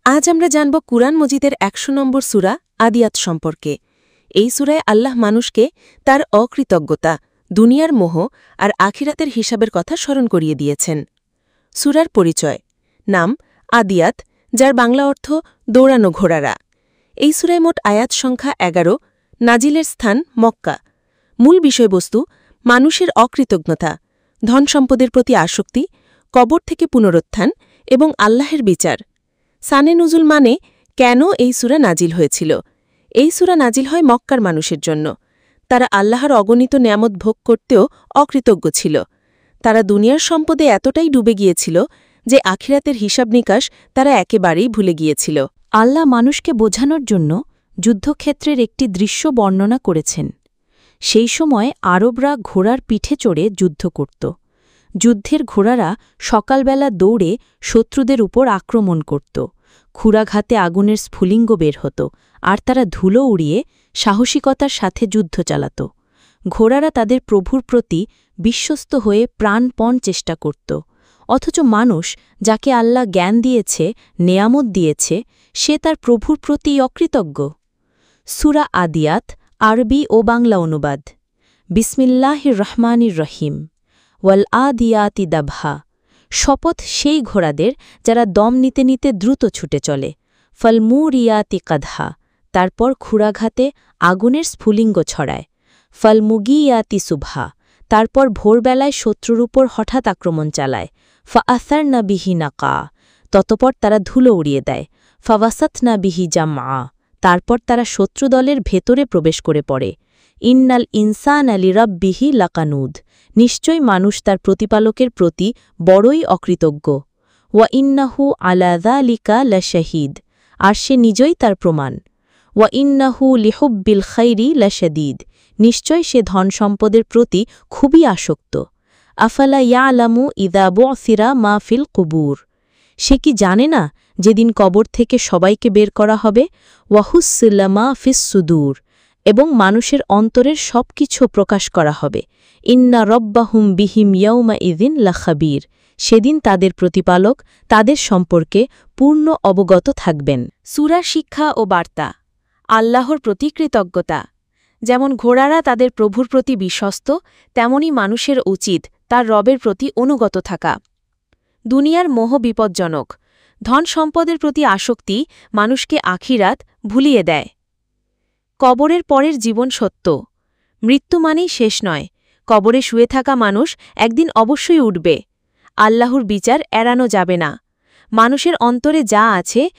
আজ আমরা জানব কুরআন মজিদের ১০০ নম্বর সূরা আদিয়াত সম্পর্কে। এই সূরায় আল্লাহ মানুষকে তার অকৃতজ্ঞতা, দুনিয়ার মোহ আর আখিরাতের হিসাবের কথা স্মরণ করিয়ে দিয়েছেন। সূরার পরিচয়। নাম আদিয়াত, যার বাংলা অর্থ দৌড়ানো ঘোড়ারা। এই সূরায় মোট আয়াত সংখ্যা ১১, নাজিলের স্থান মক্কা। মূল বিষয়বস্তু মানুষের অকৃতজ্ঞতা, ধনসম্পদের প্রতি আসক্তি, কবর থেকে পুনরুত্থান এবং আল্লাহের বিচার। সানে নুজুল মানে কেন এই সূরা নাজিল হয়েছিল। এই সূরা নাজিল হয় মক্কার মানুষের জন্য। তারা আল্লাহর অগণিত নেয়ামত ভোগ করতেও অকৃতজ্ঞ ছিল। তারা দুনিয়ার সম্পদে এতটাই ডুবে গিয়েছিল যে আখিরাতের হিসাব নিকাশ তারা একেবারেই ভুলে গিয়েছিল। আল্লাহ মানুষকে বোঝানোর জন্য যুদ্ধক্ষেত্রের একটি দৃশ্য বর্ণনা করেছেন। সেই সময় আরবরা ঘোড়ার পিঠে চড়ে যুদ্ধ করত। যুদ্ধের ঘোড়ারা সকালবেলা দৌড়ে শত্রুদের উপর আক্রমণ করত। ক্ষুরাঘাতে আগুনের স্ফুলিঙ্গ বের হতো, আর তারা ধুলো উড়িয়ে সাহসিকতার সাথে যুদ্ধ চালাত। ঘোড়ারা তাদের প্রভুর প্রতি বিশ্বস্ত হয়ে প্রাণপণ চেষ্টা করত। অথচ মানুষ, যাকে আল্লাহ জ্ঞান দিয়েছে, নেয়ামত দিয়েছে, সে তার প্রভুর প্রতি অকৃতজ্ঞ। সূরা আদিয়াত, আরবি ও বাংলা অনুবাদ। বিসমিল্লাহির রহমানির রহিম। ওয়াল আদিয়াতি দাবহা। শপথ সেই ঘোড়াদের যারা দম নিতে নিতে দ্রুত ছুটে চলে। ফলমুরিয়াতি কাদহা। তারপর ক্ষুরাঘাতে আগুনের স্ফুলিঙ্গ ছড়ায়। ফলমুগিয়াতি সুবহা। তারপর ভোরবেলায় শত্রুর উপর হঠাৎ আক্রমণ চালায়। ফাআসারনা বিহি নাকা। ততপর তারা ধুলো উড়িয়ে দেয়। ফাওয়াসাতনা বিহি জামআ। তারপর তারা শত্রু দলের ভেতরে প্রবেশ করে পড়ে। ইন্নাল ইনসান লিরাব্বিহি লাকানুদ। নিশ্চয় মানুষ তার প্রতিপালকের প্রতি বড়ই অকৃতজ্ঞ। ওয়া ইন্নাহু আলা যালিকা লাশাহিদ। আর সে নিজই তার প্রমাণ। ওয়া ইন্নাহু লিহুব্বিল খাইরি লাশাদীদ। নিশ্চয় সে ধনসম্পদের প্রতি খুবই আসক্ত। আফালা ইয়ালামু ইযা বু'সিরা মা ফিল কুবুর। সে কি জানে না যেদিন কবর থেকে সবাইকে বের করা হবে? ওয়াহুসিলা মা ফিস সুদূর। এবং মানুষের অন্তরের সবকিছু প্রকাশ করা হবে। ইন্না রব্বাহুম বিহিম ইয়াউমা ইযিন লাখাবীর। সেদিন তাদের প্রতিপালক তাদের সম্পর্কে পূর্ণ অবগত থাকবেন। সূরার শিক্ষা ও বার্তা। আল্লাহর প্রতি কৃতজ্ঞতা। যেমন ঘোড়ারা তাদের প্রভুর প্রতি বিশ্বস্ত, তেমনি মানুষের উচিত তার রবের প্রতি অনুগত থাকা। দুনিয়ার মোহ বিপজ্জনক। ধন সম্পদের প্রতি আসক্তি মানুষকে আখিরাত ভুলিয়ে দেয়। কবরের পরের জীবন সত্য। মৃত্যু মানেই শেষ নয়। কবরে শুয়ে থাকা মানুষ একদিন অবশ্যই উঠবে। আল্লাহর বিচার এড়ানো যাবে না। মানুষের অন্তরে যা আছে